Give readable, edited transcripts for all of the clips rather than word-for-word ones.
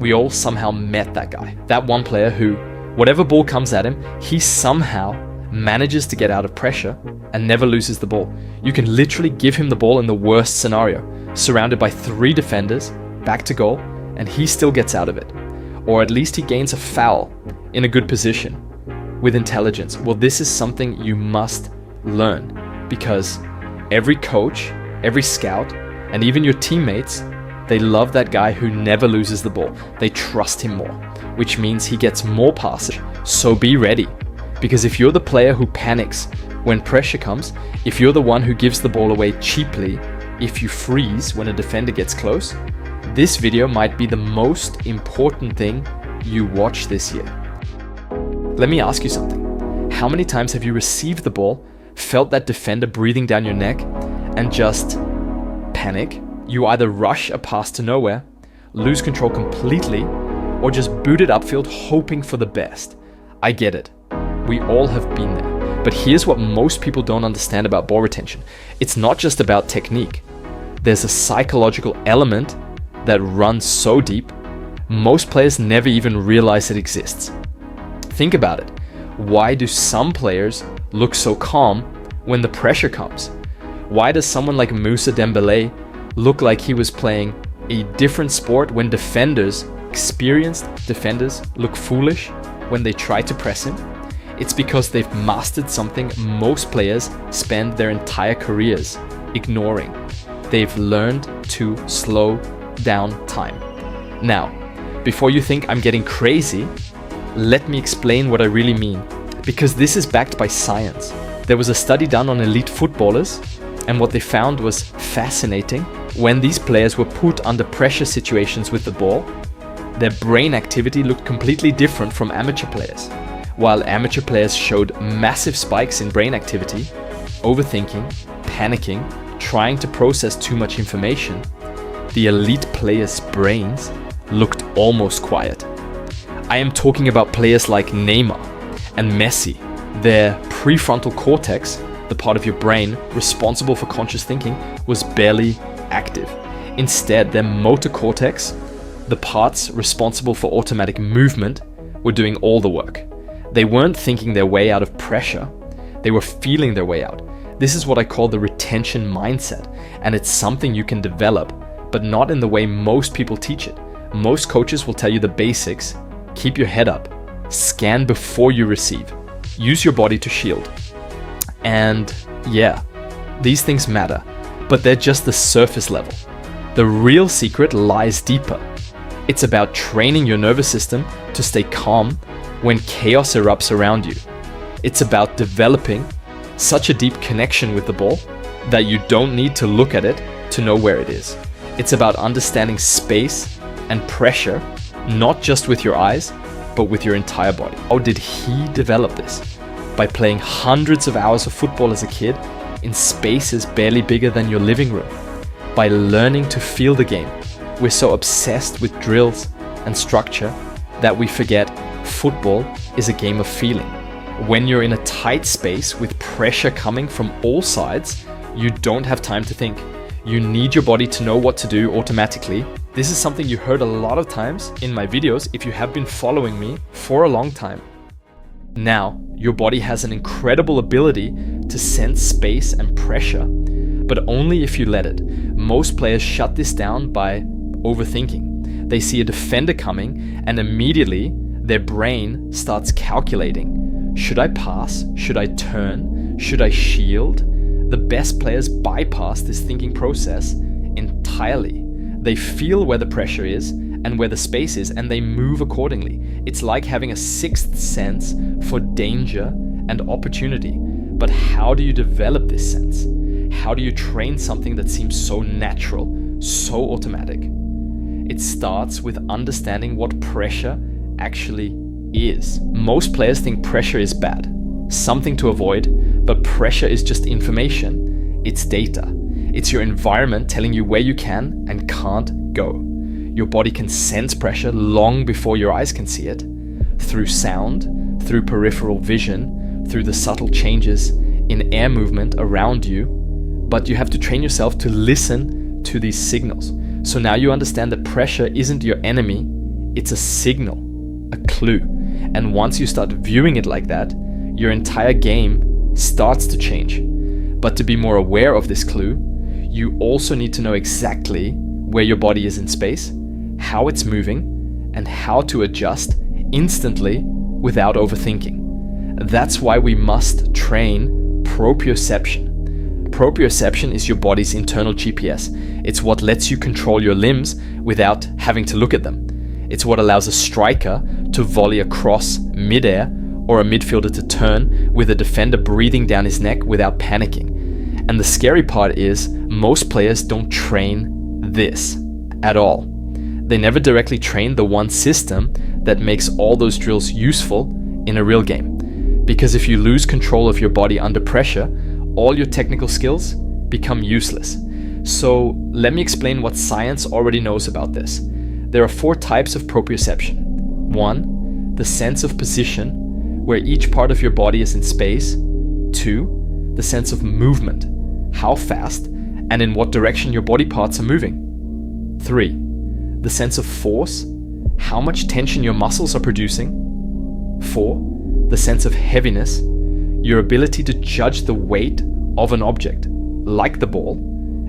We all somehow met that guy. That one player who, whatever ball comes at him, he somehow manages to get out of pressure and never loses the ball. You can literally give him the ball in the worst scenario, surrounded by 3 defenders, back to goal, and he still gets out of it. Or at least he gains a foul in a good position with intelligence. Well, this is something you must learn, because every coach, every scout, and even your teammates, they love that guy who never loses the ball. They trust him more, which means he gets more passes. So be ready. Because if you're the player who panics when pressure comes, if you're the one who gives the ball away cheaply, if you freeze when a defender gets close, this video might be the most important thing you watch this year. Let me ask you something. How many times have you received the ball, felt that defender breathing down your neck, and just panic? You either rush a pass to nowhere, lose control completely, or just boot it upfield hoping for the best. I get it. We all have been there. But here's what most people don't understand about ball retention. It's not just about technique. There's a psychological element that runs so deep, most players never even realize it exists. Think about it. Why do some players look so calm when the pressure comes? Why does someone like Moussa Dembélé look like he was playing a different sport when defenders, experienced defenders, look foolish when they try to press him? It's because they've mastered something most players spend their entire careers ignoring. They've learned to slow down time. Now, before you think I'm getting crazy, let me explain what I really mean, because this is backed by science. There was a study done on elite footballers, and what they found was fascinating. When these players were put under pressure situations with the ball, their brain activity looked completely different from amateur players. While amateur players showed massive spikes in brain activity, overthinking, panicking, trying to process too much information, the elite players' brains looked almost quiet. I am talking about players like Neymar and Messi. Their prefrontal cortex, the part of your brain responsible for conscious thinking, was barely active. Instead, their motor cortex, the parts responsible for automatic movement, were doing all the work. They weren't thinking their way out of pressure, they were feeling their way out. This is what I call the retention mindset, and it's something you can develop, but not in the way most people teach it. Most coaches will tell you the basics: keep your head up, scan before you receive, use your body to shield. And yeah, these things matter, but they're just the surface level. The real secret lies deeper. It's about training your nervous system to stay calm when chaos erupts around you. It's about developing such a deep connection with the ball that you don't need to look at it to know where it is. It's about understanding space and pressure, not just with your eyes, but with your entire body. How did he develop this? By playing hundreds of hours of football as a kid in spaces barely bigger than your living room. By learning to feel the game. We're so obsessed with drills and structure that we forget football is a game of feeling. When you're in a tight space with pressure coming from all sides, you don't have time to think. You need your body to know what to do automatically. This is something you heard a lot of times in my videos if you have been following me for a long time. Now, your body has an incredible ability to sense space and pressure, but only if you let it. Most players shut this down by overthinking. They see a defender coming and immediately their brain starts calculating. Should I pass? Should I turn? Should I shield? The best players bypass this thinking process entirely. They feel where the pressure is and where the space is, and they move accordingly. It's like having a sixth sense for danger and opportunity. But how do you develop this sense? How do you train something that seems so natural, so automatic? It starts with understanding what pressure actually is. Most players think pressure is bad, something to avoid, but pressure is just information. It's data. It's your environment telling you where you can and can't go. Your body can sense pressure long before your eyes can see it, through sound, through peripheral vision, through the subtle changes in air movement around you, but you have to train yourself to listen to these signals. So now you understand that pressure isn't your enemy, It's a signal, a clue. And once you start viewing it like that, your entire game starts to change. But to be more aware of this clue, you also need to know exactly where your body is in space, how it's moving, and how to adjust instantly without overthinking. That's why we must train proprioception. Proprioception is your body's internal GPS. It's what lets you control your limbs without having to look at them. It's what allows a striker to volley across midair or a midfielder to turn with a defender breathing down his neck without panicking. And the scary part is most players don't train this at all. They never directly train the one system that makes all those drills useful in a real game. Because if you lose control of your body under pressure, all your technical skills become useless. So let me explain what science already knows about this. There are 4 types of proprioception. 1, the sense of position, where each part of your body is in space. 2, the sense of movement, how fast and in what direction your body parts are moving. 3, the sense of force, how much tension your muscles are producing. 4, the sense of heaviness, your ability to judge the weight of an object, like the ball,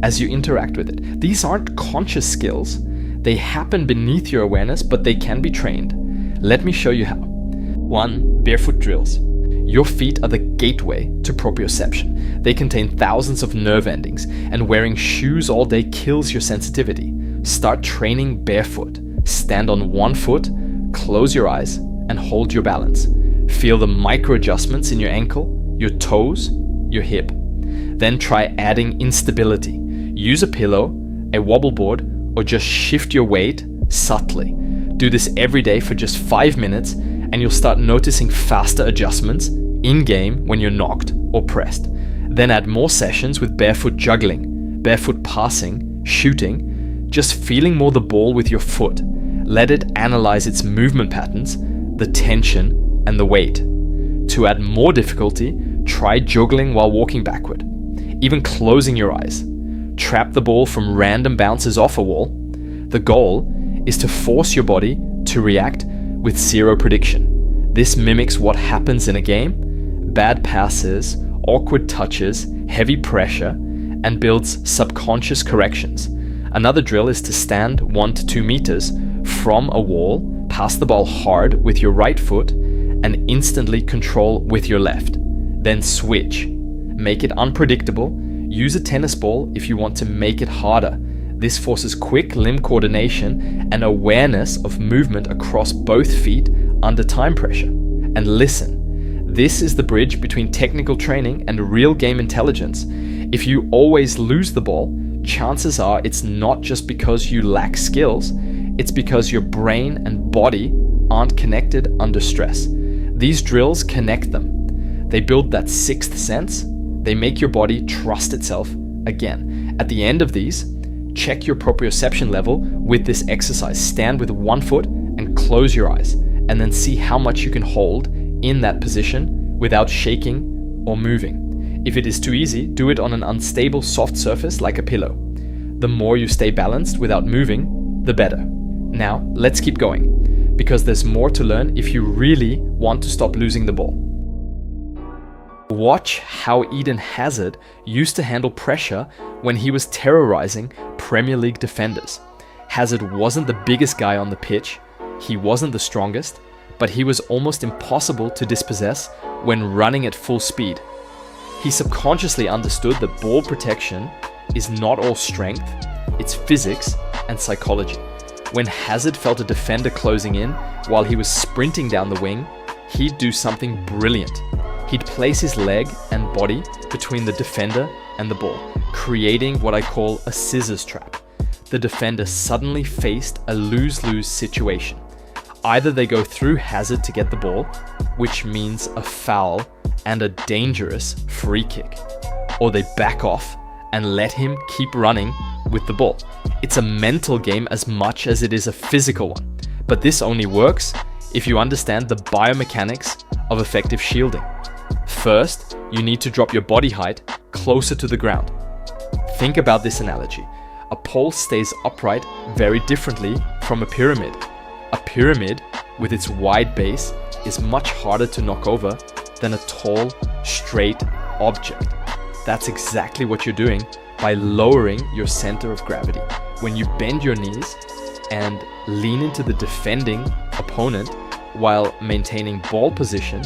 as you interact with it. These aren't conscious skills. They happen beneath your awareness, but they can be trained. Let me show you how. 1, barefoot drills. Your feet are the gateway to proprioception. They contain thousands of nerve endings, and wearing shoes all day kills your sensitivity. Start training barefoot. Stand on one foot, close your eyes, and hold your balance. Feel the micro adjustments in your ankle, your toes, your hip. Then try adding instability. Use a pillow, a wobble board, or just shift your weight subtly. Do this every day for just 5 minutes, and you'll start noticing faster adjustments in-game when you're knocked or pressed. Then add more sessions with barefoot juggling, barefoot passing, shooting, just feeling more the ball with your foot. Let it analyze its movement patterns, the tension, and the weight. To add more difficulty, try juggling while walking backward, even closing your eyes. Trap the ball from random bounces off a wall. The goal is to force your body to react with zero prediction. This mimics what happens in a game: bad passes, awkward touches, heavy pressure, and builds subconscious corrections. Another drill is to stand 1 to 2 meters from a wall, pass the ball hard with your right foot, and instantly control with your left. Then switch. Make it unpredictable. Use a tennis ball if you want to make it harder. This forces quick limb coordination and awareness of movement across both feet under time pressure. And listen, this is the bridge between technical training and real game intelligence. If you always lose the ball, chances are it's not just because you lack skills, it's because your brain and body aren't connected under stress. These drills connect them. They build that sixth sense. They make your body trust itself again. At the end of these, check your proprioception level with this exercise. Stand with one foot and close your eyes, and then see how much you can hold in that position without shaking or moving. If it is too easy, do it on an unstable soft surface like a pillow. The more you stay balanced without moving, the better. Now, let's keep going, because there's more to learn if you really want to stop losing the ball. Watch how Eden Hazard used to handle pressure when he was terrorizing Premier League defenders. Hazard wasn't the biggest guy on the pitch, he wasn't the strongest, but he was almost impossible to dispossess when running at full speed. He subconsciously understood that ball protection is not all strength, it's physics and psychology. When Hazard felt a defender closing in while he was sprinting down the wing, he'd do something brilliant. He'd place his leg and body between the defender and the ball, creating what I call a scissors trap. The defender suddenly faced a lose-lose situation. Either they go through Hazard to get the ball, which means a foul and a dangerous free kick, or they back off and let him keep running with the ball. It's a mental game as much as it is a physical one, but this only works if you understand the biomechanics of effective shielding. First, you need to drop your body height closer to the ground. Think about this analogy. A pole stays upright very differently from a pyramid. A pyramid with its wide base is much harder to knock over than a tall, straight object. That's exactly what you're doing by lowering your center of gravity. When you bend your knees and lean into the defending opponent while maintaining ball position,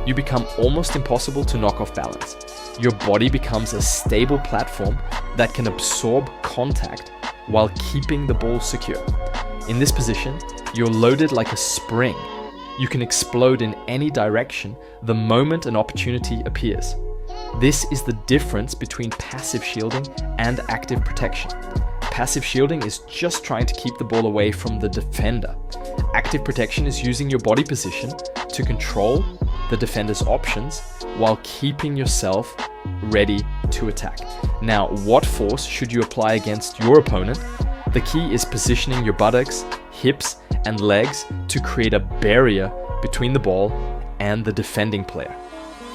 you become almost impossible to knock off balance. Your body becomes a stable platform that can absorb contact while keeping the ball secure. In this position, you're loaded like a spring. You can explode in any direction the moment an opportunity appears. This is the difference between passive shielding and active protection. Passive shielding is just trying to keep the ball away from the defender. Active protection is using your body position to control the defender's options while keeping yourself ready to attack. Now, what force should you apply against your opponent? The key is positioning your buttocks, hips, and legs to create a barrier between the ball and the defending player.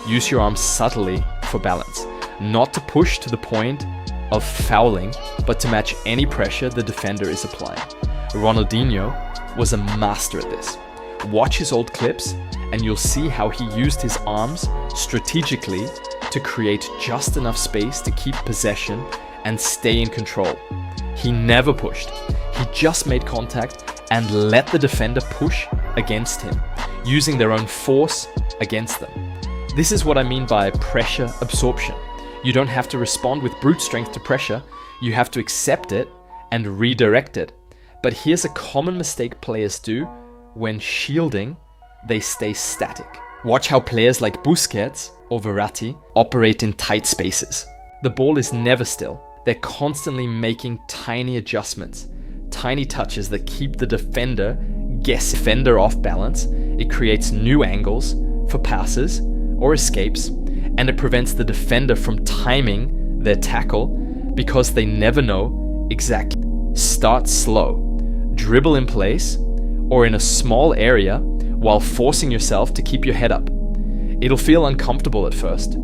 Use your arms subtly for balance, not to push to the point of fouling, but to match any pressure the defender is applying. Ronaldinho was a master at this. Watch his old clips and you'll see how he used his arms strategically to create just enough space to keep possession and stay in control. He never pushed. He just made contact and let the defender push against him, using their own force against them. This is what I mean by pressure absorption. You don't have to respond with brute strength to pressure, you have to accept it and redirect it. But here's a common mistake players do when shielding: they stay static. Watch how players like Busquets or Verratti operate in tight spaces. The ball is never still. They're constantly making tiny adjustments, tiny touches that keep the defender off balance. It creates new angles for passes or escapes, and it prevents the defender from timing their tackle because they never know exactly. Start slow, dribble in place or in a small area while forcing yourself to keep your head up. It'll feel uncomfortable at first.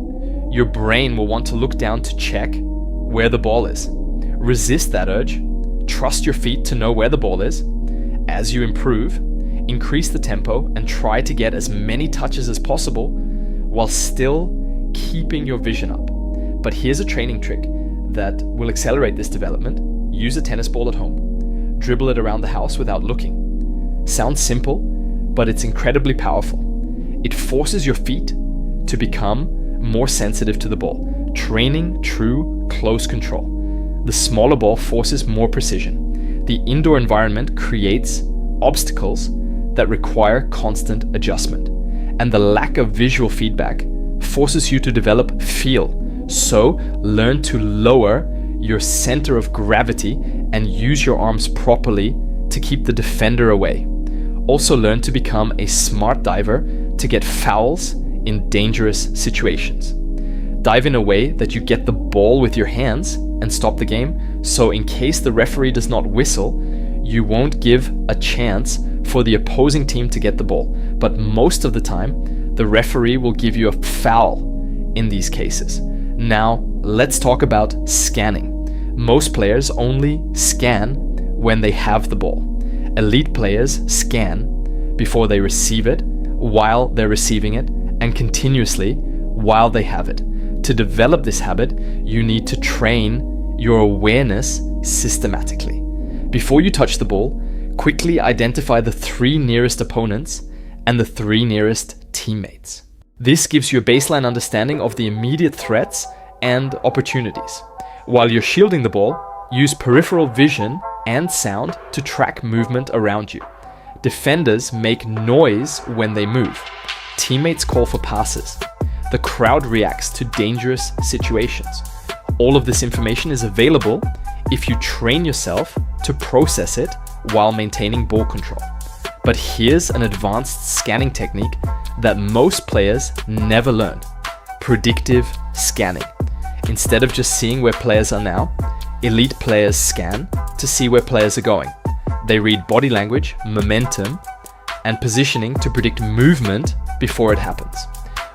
Your brain will want to look down to check where the ball is. Resist that urge. Trust your feet to know where the ball is. As you improve, increase the tempo and try to get as many touches as possible while still keeping your vision up. But here's a training trick that will accelerate this development. Use a tennis ball at home. Dribble it around the house without looking. Sounds simple, but it's incredibly powerful. It forces your feet to become more sensitive to the ball, training true close control. The smaller ball forces more precision. The indoor environment creates obstacles that require constant adjustment. And the lack of visual feedback forces you to develop feel. So learn to lower your center of gravity and use your arms properly to keep the defender away. Also learn to become a smart diver to get fouls in dangerous situations. Dive in a way that you get the ball with your hands and stop the game, so in case the referee does not whistle, you won't give a chance for the opposing team to get the ball. But most of the time, the referee will give you a foul in these cases. Now, let's talk about scanning. Most players only scan when they have the ball. Elite players scan before they receive it, while they're receiving it, and continuously while they have it. To develop this habit, you need to train your awareness systematically. Before you touch the ball, quickly identify the 3 nearest opponents and the 3 nearest teammates. This gives you a baseline understanding of the immediate threats and opportunities. While you're shielding the ball, use peripheral vision and sound to track movement around you. Defenders make noise when they move. Teammates call for passes. The crowd reacts to dangerous situations. All of this information is available if you train yourself to process it while maintaining ball control. But here's an advanced scanning technique that most players never learn: predictive scanning. Instead of just seeing where players are now, elite players scan to see where players are going. They read body language, momentum, and positioning to predict movement before it happens.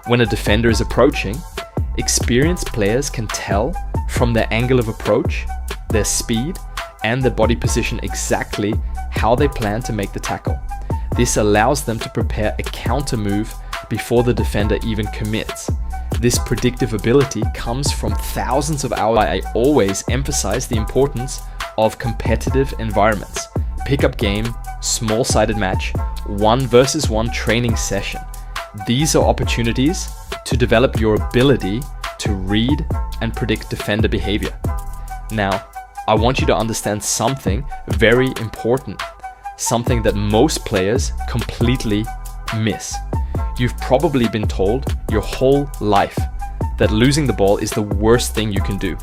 When a defender is approaching, experienced players can tell from their angle of approach, their speed, and their body position exactly how they plan to make the tackle. This allows them to prepare a counter move before the defender even commits. This predictive ability comes from thousands of hours. I always emphasize the importance of competitive environments. Pickup game, small-sided match, 1-versus-1 training session. These are opportunities to develop your ability to read and predict defender behavior. Now, I want you to understand something very important, something that most players completely miss. You've probably been told your whole life that losing the ball is the worst thing you can do.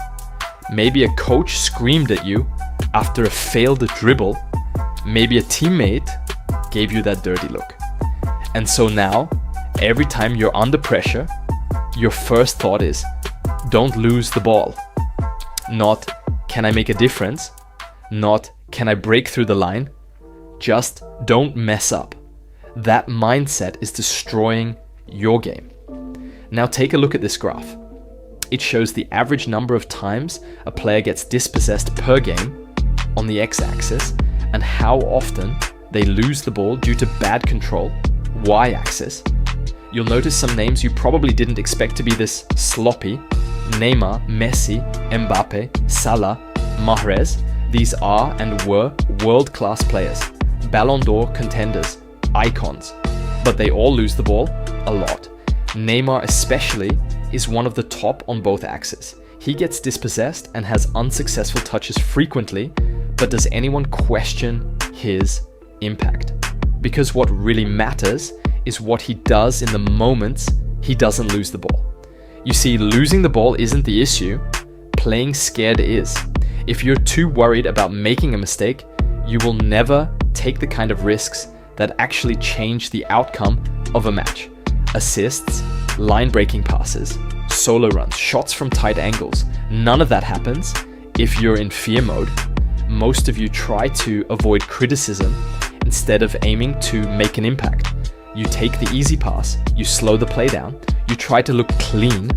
Maybe a coach screamed at you after a failed dribble. Maybe a teammate gave you that dirty look. And so now, every time you're under pressure, your first thought is, don't lose the ball. Not, can I make a difference? Not, can I break through the line? Just don't mess up. That mindset is destroying your game. Now take a look at this graph. It shows the average number of times a player gets dispossessed per game on the x-axis and how often they lose the ball due to bad control, y-axis. You'll notice some names you probably didn't expect to be this sloppy. Neymar, Messi, Mbappe, Salah, Mahrez. These are and were world-class players, Ballon d'Or contenders, icons, but they all lose the ball a lot. Neymar especially is one of the top on both axes. He gets dispossessed and has unsuccessful touches frequently, but does anyone question his impact? Because what really matters is what he does in the moments he doesn't lose the ball. You see, losing the ball isn't the issue, playing scared is. If you're too worried about making a mistake, you will never take the kind of risks that actually change the outcome of a match. Assists, line-breaking passes, solo runs, shots from tight angles. None of that happens if you're in fear mode. Most of you try to avoid criticism instead of aiming to make an impact. You take the easy pass, you slow the play down, you try to look clean,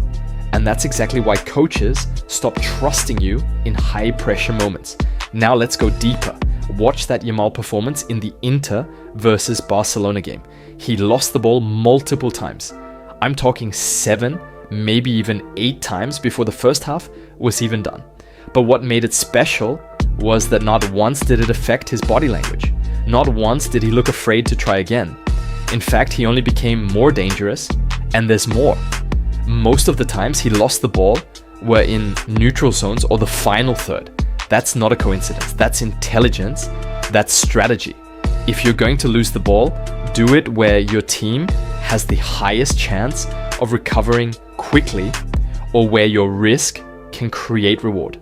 and that's exactly why coaches stop trusting you in high-pressure moments. Now let's go deeper. Watch that Yamal performance in the Inter versus Barcelona game. He lost the ball multiple times. I'm talking 7, maybe even 8 times before the first half was even done. But what made it special was that not once did it affect his body language. Not once did he look afraid to try again. In fact, he only became more dangerous, and there's more. Most of the times he lost the ball were in neutral zones or the final third. That's not a coincidence. That's intelligence. That's strategy. If you're going to lose the ball, do it where your team has the highest chance of recovering quickly or where your risk can create reward.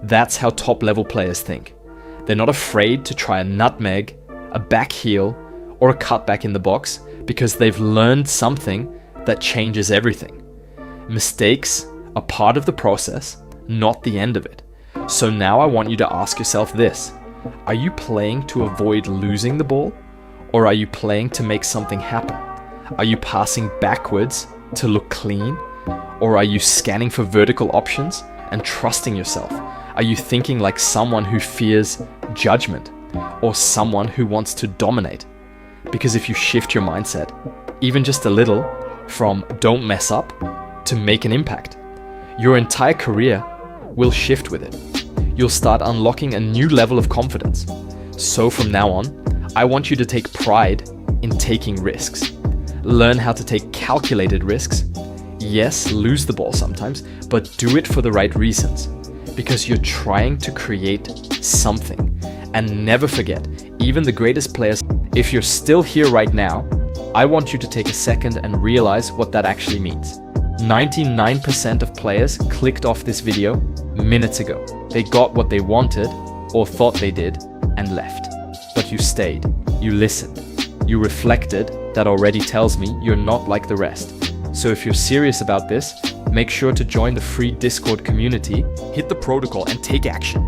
That's how top-level players think. They're not afraid to try a nutmeg, a back heel, or a cutback in the box because they've learned something that changes everything. Mistakes are part of the process, not the end of it. So now I want you to ask yourself this. Are you playing to avoid losing the ball? Or are you playing to make something happen? Are you passing backwards to look clean? Or are you scanning for vertical options and trusting yourself? Are you thinking like someone who fears judgment or someone who wants to dominate? Because if you shift your mindset, even just a little, from don't mess up to make an impact, your entire career will shift with it. You'll start unlocking a new level of confidence. So from now on, I want you to take pride in taking risks. Learn how to take calculated risks. Yes, lose the ball sometimes, but do it for the right reasons. Because you're trying to create something. And never forget, even the greatest players, if you're still here right now, I want you to take a second and realize what that actually means. 99% of players clicked off this video minutes ago. They got what they wanted or thought they did and left. But you stayed, you listened, you reflected. That already tells me you're not like the rest. So if you're serious about this, make sure to join the free Discord community, hit the protocol and take action.